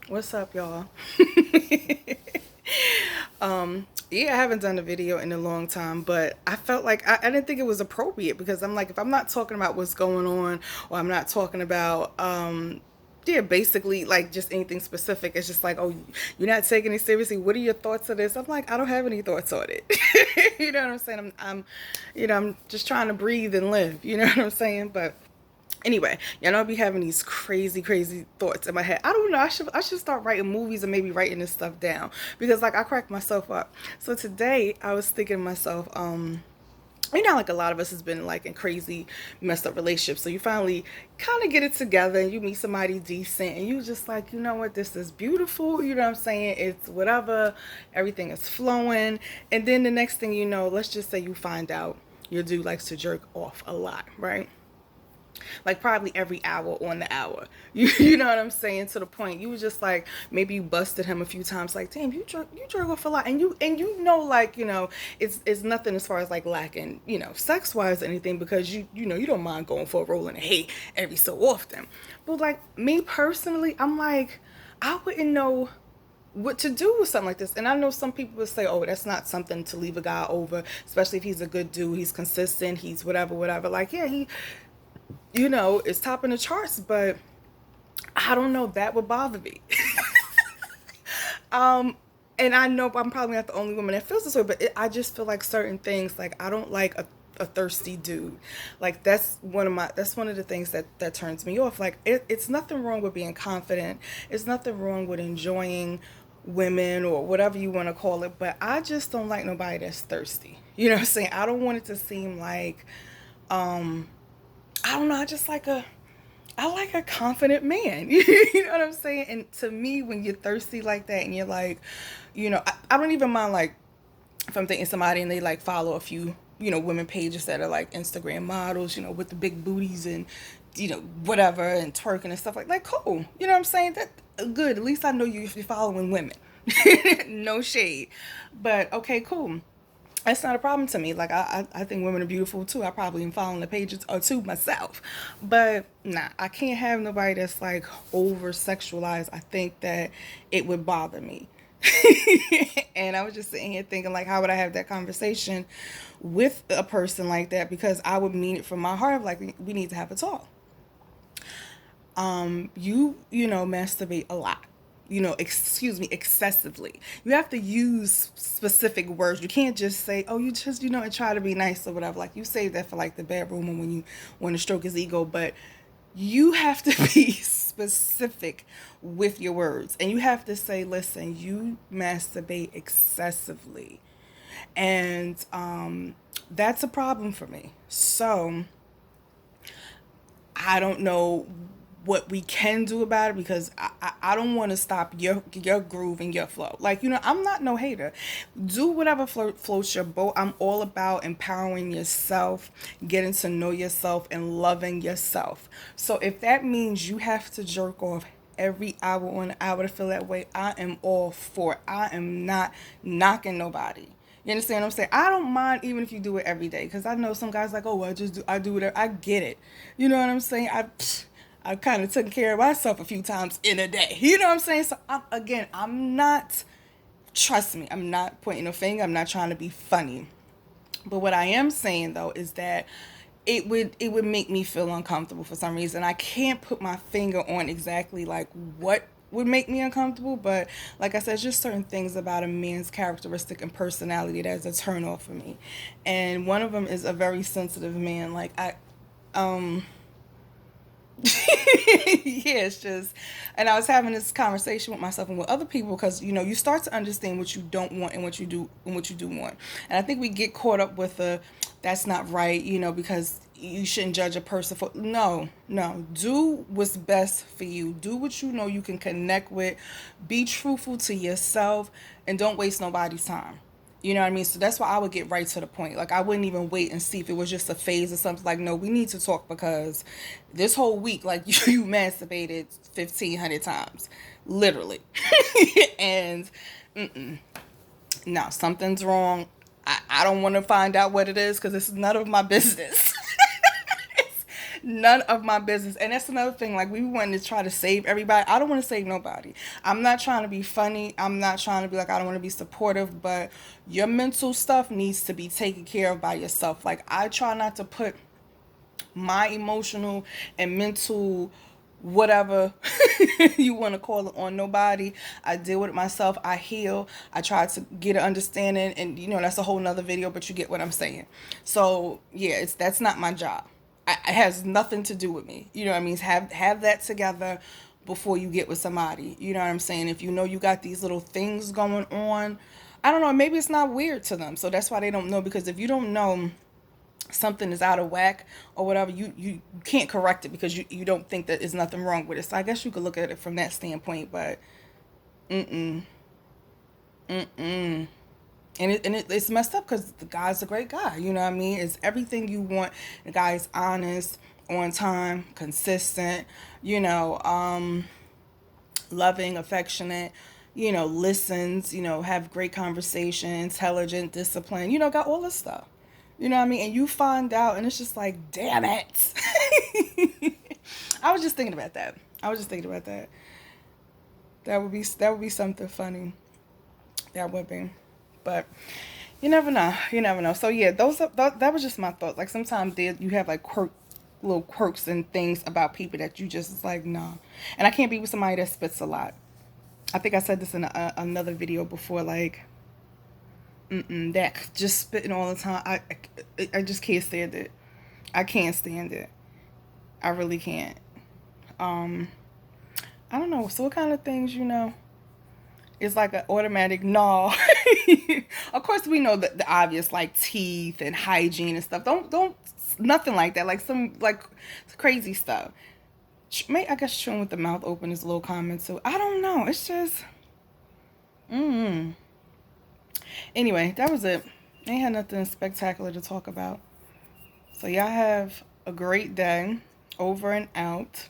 What's up, y'all? Yeah, I haven't done a video in a long time, but I felt like I didn't think it was appropriate because I'm like, if I'm not talking about what's going on, or I'm not talking about, yeah, basically like just anything specific, it's just like, oh, you're not taking it seriously. What are your thoughts on this? I'm like, I don't have any thoughts on it. You know what I'm saying? I'm just trying to breathe and live. You know what I'm saying? But anyway, y'all know I be having these crazy, crazy thoughts in my head. I don't know. I should start writing movies and maybe writing this stuff down because like I crack myself up. So today I was thinking to myself, like a lot of us has been like in crazy messed up relationships. So you finally kind of get it together and you meet somebody decent and you just like, you know what, this is beautiful. You know what I'm saying? It's whatever. Everything is flowing. And then the next thing you know, let's just say you find out your dude likes to jerk off a lot, right? Like probably every hour on the hour. You know what I'm saying? To the point you was just like maybe you busted him a few times like damn you jerk off a lot and you know like it's nothing as far as like lacking sex wise or anything because you don't mind going for a roll in the hay every so often. But like me personally, I'm like I wouldn't know what to do with something like this. And I know some people would say, oh, that's not something to leave a guy over, especially if he's a good dude, he's consistent, he's whatever, whatever. Like, yeah, it's topping the charts, but I don't know, that would bother me. um, and I know I'm probably not the only woman that feels this way, but I just feel like certain things, like I don't like a thirsty dude. Like that's one of the things that turns me off. Like it's nothing wrong with being confident. It's nothing wrong with enjoying women or whatever you want to call it, but I just don't like nobody that's thirsty. You know what I'm saying? I don't want it to seem like I don't know, I like a confident man. You know what I'm saying? And to me, when you're thirsty like that and you're like, I don't even mind like if I'm dating somebody and they like follow a few, women pages that are like Instagram models, with the big booties and, whatever and twerking and stuff like cool. You know what I'm saying? That good. At least I know you if you're following women. No shade. But okay, cool. That's not a problem to me. Like I think women are beautiful too. I probably am following the pages or two myself, but nah, I can't have nobody that's like over sexualized. I think that it would bother me. And I was just sitting here thinking like, how would I have that conversation with a person like that? Because I would mean it from my heart. Like we need to have a talk. You masturbate a lot, excuse me, excessively. You have to use specific words. You can't just say, oh, you just, and try to be nice or whatever. Like you save that for like the bedroom and when you want to stroke his ego, but you have to be specific with your words. And you have to say, listen, you masturbate excessively. And that's a problem for me. So I don't know what we can do about it because I don't want to stop your groove and your flow. Like, I'm not no hater. Do whatever floats your boat. I'm all about empowering yourself, getting to know yourself, and loving yourself. So if that means you have to jerk off every hour on the hour to feel that way, I am all for it. I am not knocking nobody. You understand what I'm saying? I don't mind even if you do it every day because I know some guys like, oh, well, I do whatever. I get it. You know what I'm saying? I kind of took care of myself a few times in a day. You know what I'm saying? So I'm not. Trust me, I'm not pointing a finger. I'm not trying to be funny. But what I am saying though is that it would make me feel uncomfortable for some reason. I can't put my finger on exactly like what would make me uncomfortable, but like I said, just certain things about a man's characteristic and personality that's a turn off for me. And one of them is a very sensitive man. Like um yeah, it's just, and I was having this conversation with myself and with other people because you start to understand what you don't want and what you do and what you do want. And I think we get caught up with the that's not right, because you shouldn't judge a person for no. Do what's best for you. Do what you know you can connect with. Be truthful to yourself and don't waste nobody's time. You know what I mean? So that's why I would get right to the point. Like I wouldn't even wait and see if it was just a phase or something. Like, no, we need to talk because this whole week, like you masturbated 1,500 times, literally, and no, something's wrong. I don't want to find out what it is because it's none of my business. None of my business. And that's another thing. Like, we want to try to save everybody. I don't want to save nobody. I'm not trying to be funny. I'm not trying to be like, I don't want to be supportive, but your mental stuff needs to be taken care of by yourself. Like, I try not to put my emotional and mental whatever you want to call it on nobody. I deal with it myself. I heal. I try to get an understanding, and that's a whole nother video, but you get what I'm saying. So yeah, that's not my job. It has nothing to do with me. You know what I mean? Have that together before you get with somebody. You know what I'm saying? If you know you got these little things going on, I don't know, maybe it's not weird to them, so that's why they don't know. Because if you don't know something is out of whack or whatever, you can't correct it because you don't think that there's nothing wrong with it. So I guess you could look at it from that standpoint. But it's messed up because the guy's a great guy. You know what I mean? It's everything you want. The guy's honest, on time, consistent, loving, affectionate, listens, have great conversation, intelligent, disciplined, got all this stuff. You know what I mean? And you find out, and it's just like, damn it. I was just thinking about that. That would be something funny. That would be. But you never know. You never know. So yeah, that was just my thoughts. Like, sometimes you have like little quirks and things about people that you just is like, nah. And I can't be with somebody that spits a lot. I think I said this in another video before. Like, that just spitting all the time. I just can't stand it. I can't stand it. I really can't. I don't know. So what kind of things, it's like an automatic no. Of course, we know the obvious, like teeth and hygiene and stuff. Don't nothing like that. Like some like crazy stuff. I guess chewing with the mouth open is a little common too. I don't know. It's just. Anyway, that was it. Ain't had nothing spectacular to talk about. So y'all have a great day. Over and out.